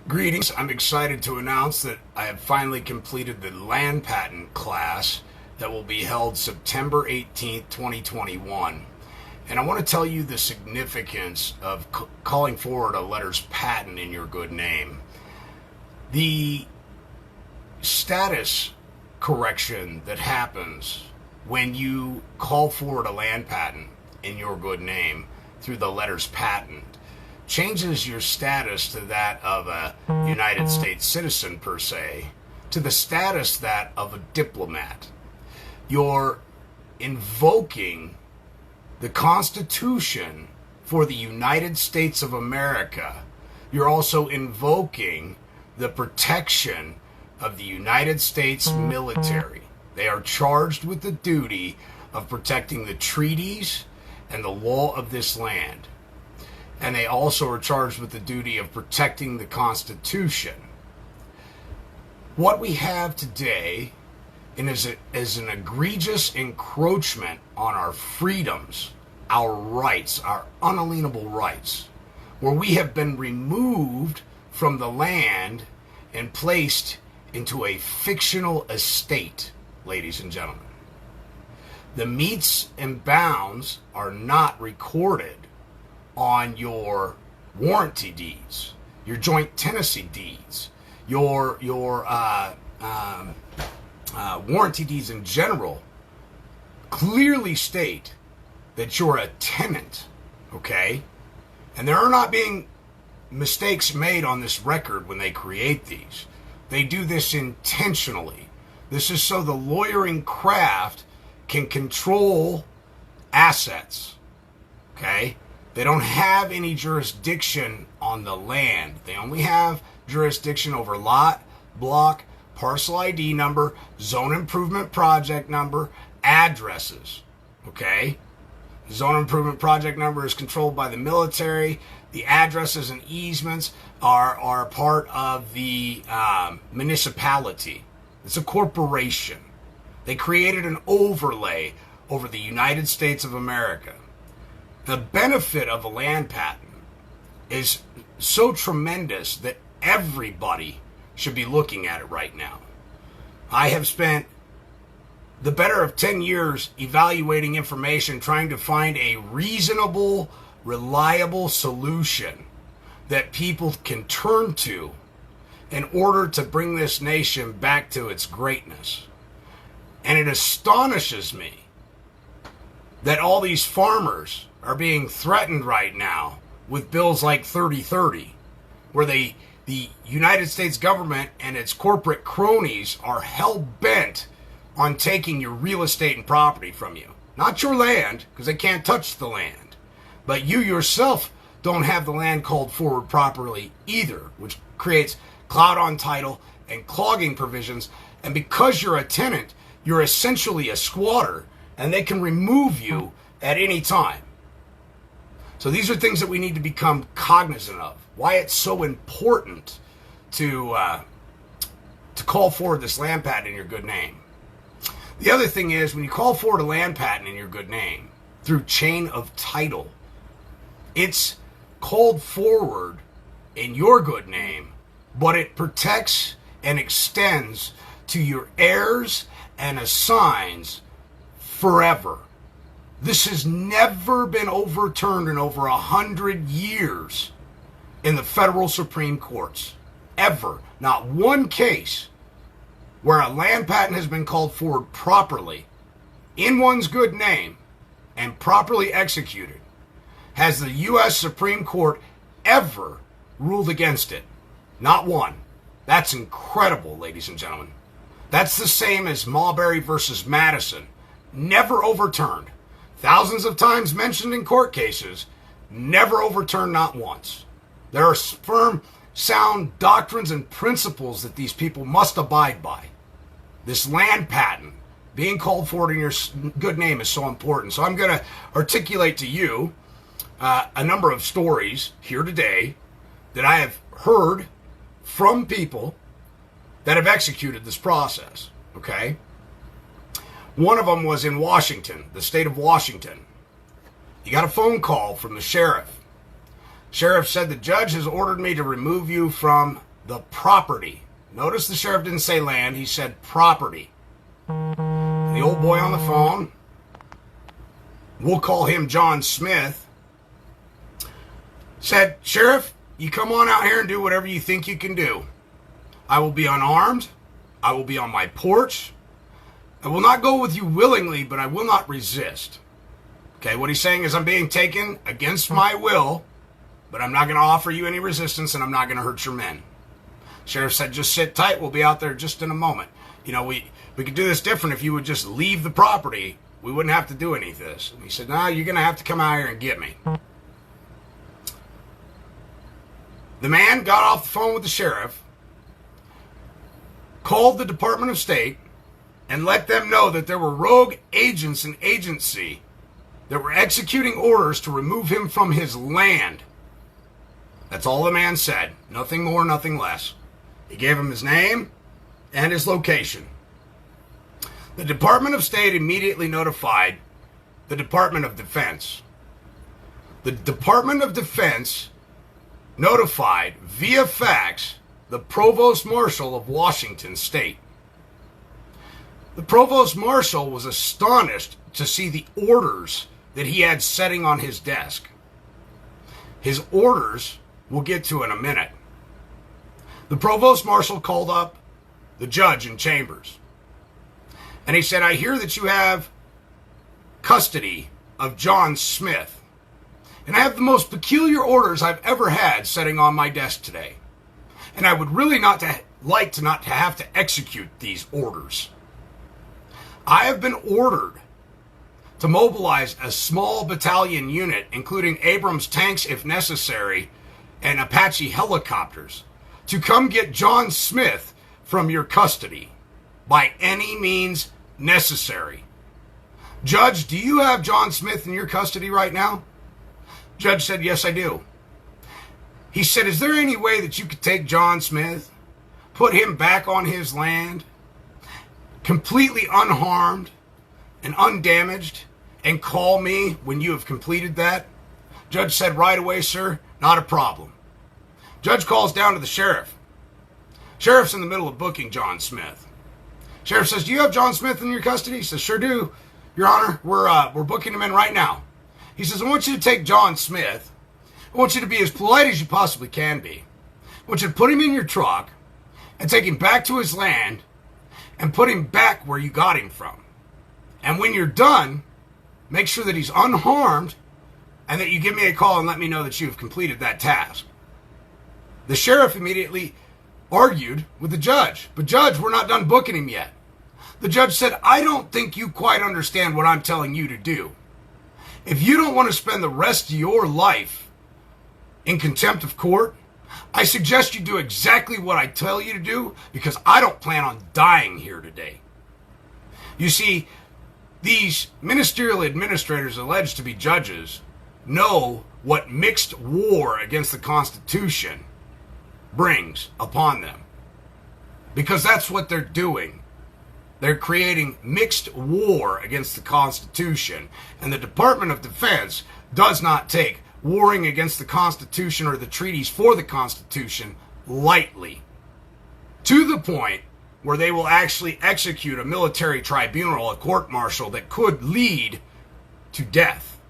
Greetings. I'm excited to announce that I have finally completed the land patent class that will be held September 18th, 2021. And I want to tell you the significance of calling forward a letter's patent in your good name. The status correction that happens when you call forward a land patent in your good name through the letter's patent changes your status to that of a United States citizen per se, to the status that of a diplomat. You're invoking the Constitution for the United States of America. You're also invoking the protection of the United States military. They are charged with the duty of protecting the treaties and the law of this land. And they also are charged with the duty of protecting the Constitution. What we have today is an egregious encroachment on our freedoms, our rights, our unalienable rights, where we have been removed from the land and placed into a fictional estate, ladies and gentlemen. The metes and bounds are not recorded on your warranty deeds, your joint tenancy deeds, your warranty deeds in general clearly state that you're a tenant, okay? And there are not being mistakes made on this record when they create these. They do this intentionally. This is so the lawyering craft can control assets, okay? They don't have any jurisdiction on the land. They only have jurisdiction over lot, block, parcel ID number, zone improvement project number, addresses. Okay? Zone improvement project number is controlled by the military. The addresses and easements are part of the municipality. It's a corporation. They created an overlay over the United States of America. The benefit of a land patent is so tremendous that everybody should be looking at it right now. I have spent the better of 10 years evaluating information, trying to find a reasonable, reliable solution that people can turn to in order to bring this nation back to its greatness. And it astonishes me that all these farmers are being threatened right now with bills like 3030, where the United States government and its corporate cronies are hell-bent on taking your real estate and property from you. Not your land, because they can't touch the land. But you yourself don't have the land called forward properly either, which creates cloud on title and clogging provisions. And because you're a tenant, you're essentially a squatter, and they can remove you at any time. So these are things that we need to become cognizant of. Why it's so important to call forward this land patent in your good name. The other thing is, when you call forward a land patent in your good name through chain of title, it's called forward in your good name, but it protects and extends to your heirs and assigns forever. This has never been overturned in over 100 years in the federal Supreme Courts. Ever. Not one case where a land patent has been called forward properly, in one's good name, and properly executed, has the U.S. Supreme Court ever ruled against it. Not one. That's incredible, ladies and gentlemen. That's the same as Marbury versus Madison. Never overturned. Thousands of times mentioned in court cases, never overturned, not once. There are firm, sound doctrines and principles that these people must abide by. This land patent, being called forward in your good name, is so important. So I'm going to articulate to you a number of stories here today that I have heard from people that have executed this process, okay? One of them was in Washington, the state of Washington. He got a phone call from the sheriff. Sheriff said, the judge has ordered me to remove you from the property. Notice the sheriff didn't say land, he said property. The old boy on the phone, we'll call him John Smith, said, Sheriff, you come on out here and do whatever you think you can do. I will be unarmed. I will be on my porch. I will not go with you willingly, but I will not resist. Okay, what he's saying is I'm being taken against my will, but I'm not going to offer you any resistance, and I'm not going to hurt your men. Sheriff said, just sit tight. We'll be out there just in a moment. You know, we could do this different if you would just leave the property. We wouldn't have to do any of this. And he said, no, you're going to have to come out here and get me. The man got off the phone with the sheriff, called the Department of State, and let them know that there were rogue agents and agency that were executing orders to remove him from his land. That's all the man said. Nothing more, nothing less. He gave him his name and his location. The Department of State immediately notified the Department of Defense. The Department of Defense notified via fax the Provost Marshal of Washington State. The Provost Marshal was astonished to see the orders that he had sitting on his desk. His orders we'll get to in a minute. The Provost Marshal called up the judge in chambers. And he said, I hear that you have custody of John Smith. And I have the most peculiar orders I've ever had sitting on my desk today. And I would really not have to execute these orders. I have been ordered to mobilize a small battalion unit, including Abrams tanks if necessary, and Apache helicopters, to come get John Smith from your custody by any means necessary. Judge, do you have John Smith in your custody right now? Judge said, yes, I do. He said, is there any way that you could take John Smith, put him back on his land, completely unharmed and undamaged, and call me when you have completed that? Judge said, right away, sir, not a problem. Judge calls down to the sheriff. Sheriff's in the middle of booking John Smith. Sheriff says, do you have John Smith in your custody? He says, sure do, Your Honor. We're booking him in right now. He says, I want you to take John Smith. I want you to be as polite as you possibly can be. I want you to put him in your truck and take him back to his land and put him back where you got him from. And when you're done, make sure that he's unharmed and that you give me a call and let me know that you have completed that task. The sheriff immediately argued with the judge. But Judge, we're not done booking him yet. The judge said, I don't think you quite understand what I'm telling you to do. If you don't want to spend the rest of your life in contempt of court, I suggest you do exactly what I tell you to do, because I don't plan on dying here today. You see, these ministerial administrators alleged to be judges know what mixed war against the Constitution brings upon them, because that's what they're doing. They're creating mixed war against the Constitution, and the Department of Defense does not take warring against the Constitution or the treaties for the Constitution lightly, to the point where they will actually execute a military tribunal, a court-martial that could lead to death.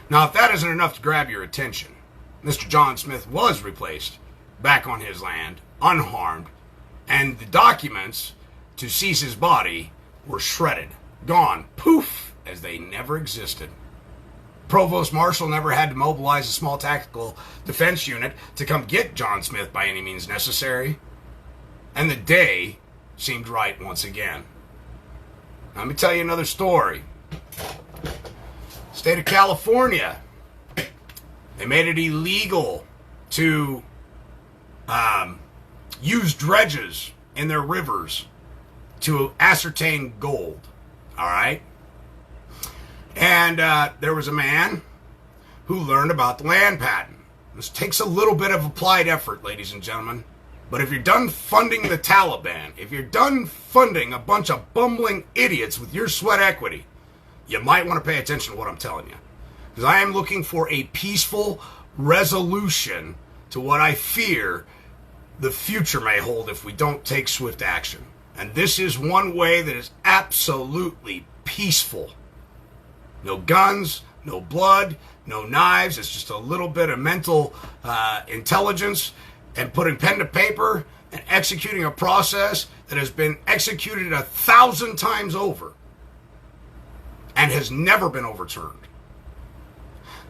Now, if that isn't enough to grab your attention, Mr. John Smith was replaced back on his land, unharmed, and the documents to seize his body were shredded, gone, poof, as they never existed. Provost Marshal never had to mobilize a small tactical defense unit to come get John Smith by any means necessary. And the day seemed right once again. Now, let me tell you another story. State of California, they made it illegal to use dredges in their rivers to ascertain gold. All right? And there was a man who learned about the land patent. This takes a little bit of applied effort, ladies and gentlemen. But if you're done funding the Taliban, if you're done funding a bunch of bumbling idiots with your sweat equity, you might want to pay attention to what I'm telling you. Because I am looking for a peaceful resolution to what I fear the future may hold if we don't take swift action. And this is one way that is absolutely peaceful. No guns, no blood, no knives. It's just a little bit of mental intelligence and putting pen to paper and executing a process that has been executed 1,000 times over and has never been overturned.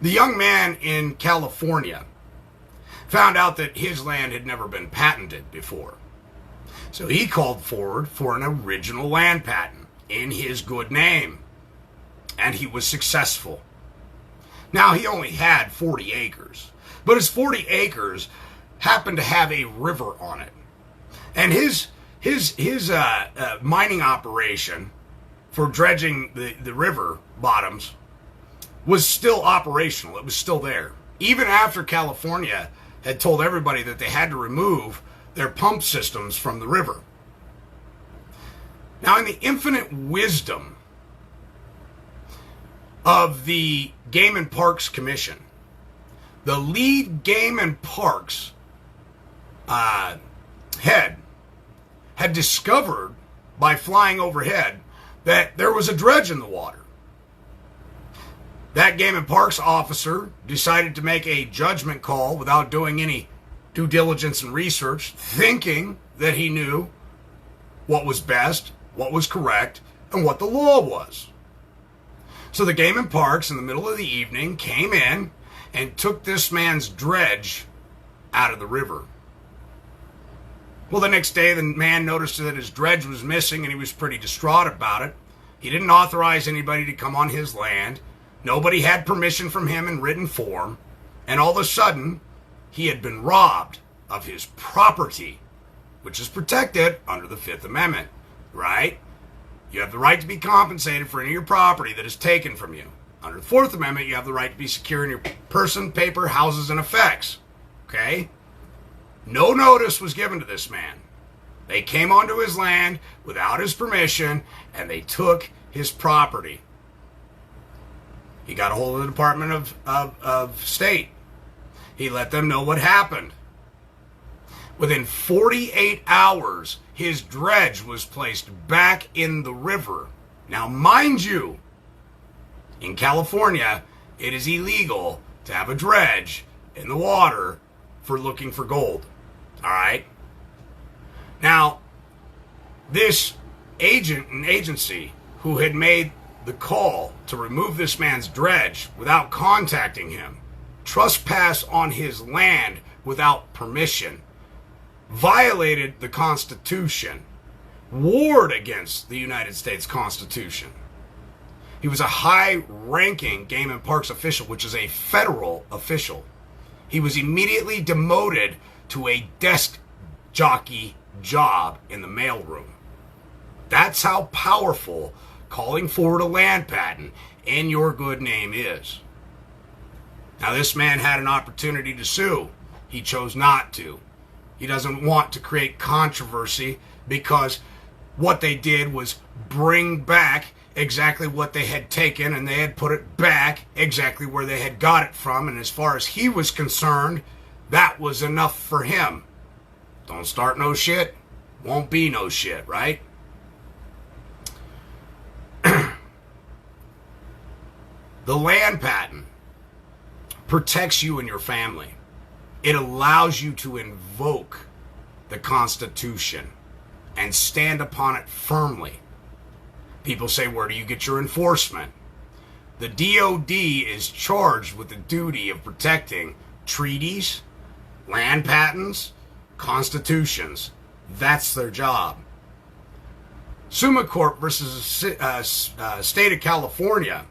The young man in California found out that his land had never been patented before. So he called forward for an original land patent in his good name. And he was successful. Now, he only had 40 acres. But his 40 acres happened to have a river on it. And his mining operation for dredging the river bottoms was still operational. It was still there. Even after California had told everybody that they had to remove their pump systems from the river. Now, in the infinite wisdom of the Game and Parks Commission, the lead Game and Parks head had discovered by flying overhead that there was a dredge in the water. That Game and Parks officer decided to make a judgment call without doing any due diligence and research, thinking that he knew what was best, what was correct, and what the law was. So the Game and Parks, in the middle of the evening, came in and took this man's dredge out of the river. Well, the next day, the man noticed that his dredge was missing, and he was pretty distraught about it. He didn't authorize anybody to come on his land. Nobody had permission from him in written form. And all of a sudden, he had been robbed of his property, which is protected under the Fifth Amendment, right? You have the right to be compensated for any of your property that is taken from you. Under the Fourth Amendment, you have the right to be secure in your person, paper, houses, and effects, okay? No notice was given to this man. They came onto his land without his permission, and they took his property. He got a hold of the Department of State. He let them know what happened. Within 48 hours, his dredge was placed back in the river. Now, mind you, in California, it is illegal to have a dredge in the water for looking for gold. All right? Now, this agent and agency who had made the call to remove this man's dredge without contacting him, trespass on his land without permission, violated the Constitution, warred against the United States Constitution. He was a high-ranking Game and Parks official, which is a federal official. He was immediately demoted to a desk jockey job in the mailroom. That's how powerful calling forward a land patent in your good name is. Now, this man had an opportunity to sue. He chose not to. He doesn't want to create controversy because what they did was bring back exactly what they had taken, and they had put it back exactly where they had got it from. And as far as he was concerned, that was enough for him. Don't start no shit, won't be no shit, right? The land patent protects you and your family. It allows you to invoke the Constitution and stand upon it firmly. People say, where do you get your enforcement? The DOD is charged with the duty of protecting treaties, land patents, constitutions. That's their job. Summa Corp versus state of California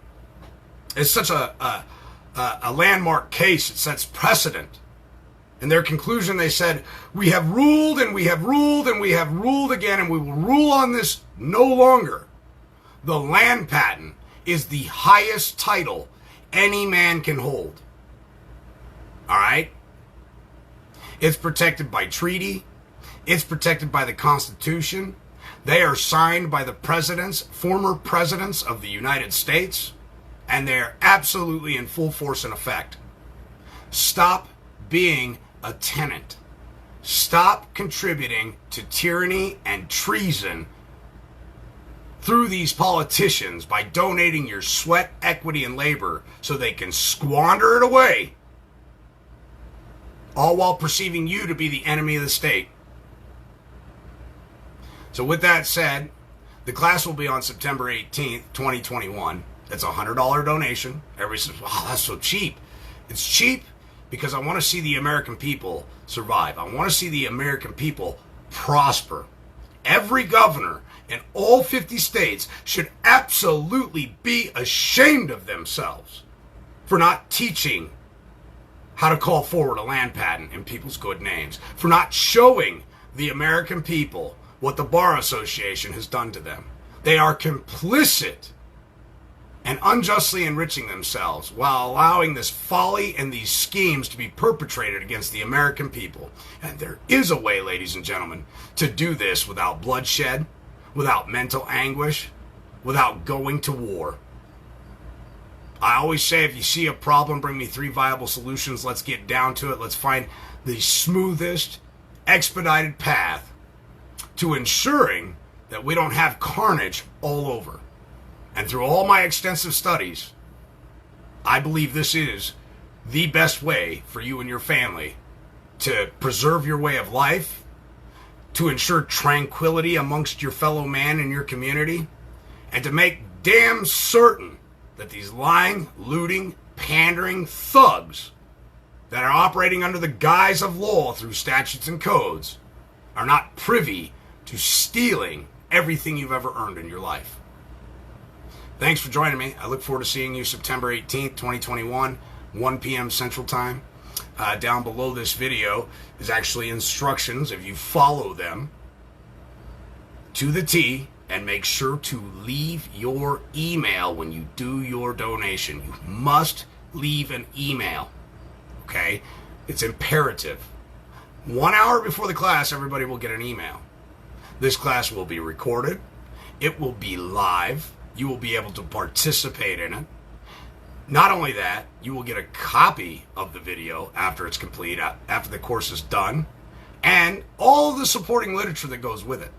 is such a landmark case. It sets precedent. In their conclusion, they said, we have ruled and we have ruled and we have ruled again, and we will rule on this no longer. The land patent is the highest title any man can hold. All right? It's protected by treaty. It's protected by the Constitution. They are signed by the presidents, former presidents of the United States, and they're absolutely in full force and effect. Stop being a tenant. Stop contributing to tyranny and treason through these politicians by donating your sweat, equity, and labor so they can squander it away, all while perceiving you to be the enemy of the state. So with that said, the class will be on September 18th, 2021. It's a $100 donation. Everybody says, wow, that's so cheap. It's cheap because I want to see the American people survive. I want to see the American people prosper. Every governor in all 50 states should absolutely be ashamed of themselves for not teaching how to call forward a land patent in people's good names, for not showing the American people what the Bar Association has done to them. They are complicit and unjustly enriching themselves while allowing this folly and these schemes to be perpetrated against the American people. And there is a way, ladies and gentlemen, to do this without bloodshed, without mental anguish, without going to war. I always say, if you see a problem, bring me 3 viable solutions. Let's get down to it. Let's find the smoothest, expedited path to ensuring that we don't have carnage all over. And through all my extensive studies, I believe this is the best way for you and your family to preserve your way of life, to ensure tranquility amongst your fellow man in your community, and to make damn certain that these lying, looting, pandering thugs that are operating under the guise of law through statutes and codes are not privy to stealing everything you've ever earned in your life. Thanks for joining me. I look forward to seeing you September 18th, 2021, 1 p.m. Central Time. Down below this video is actually instructions. If you follow them to the T, and make sure to leave your email when you do your donation. You must leave an email, okay? It's imperative. 1 hour before the class, everybody will get an email. This class will be recorded. It will be live. You will be able to participate in it. Not only that, you will get a copy of the video after it's complete, after the course is done, and all the supporting literature that goes with it.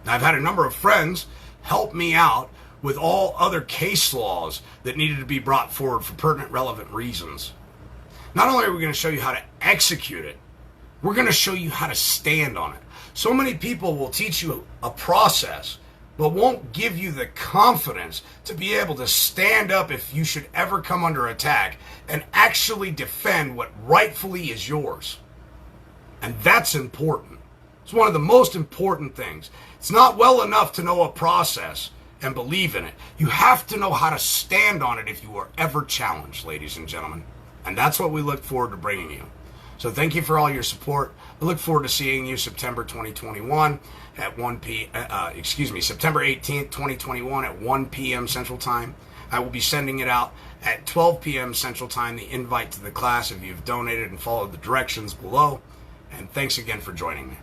Now, I've had a number of friends help me out with all other case laws that needed to be brought forward for pertinent, relevant reasons. Not only are we going to show you how to execute it, we're going to show you how to stand on it. So many people will teach you a process, but won't give you the confidence to be able to stand up if you should ever come under attack and actually defend what rightfully is yours. And that's important. It's one of the most important things. It's not well enough to know a process and believe in it. You have to know how to stand on it if you are ever challenged, ladies and gentlemen. And that's what we look forward to bringing you. So thank you for all your support. I look forward to seeing you September 2021 at September 18th, 2021 at 1 p.m. Central Time. I will be sending it out at 12 p.m. Central Time, the invite to the class if you've donated and followed the directions below. And thanks again for joining me.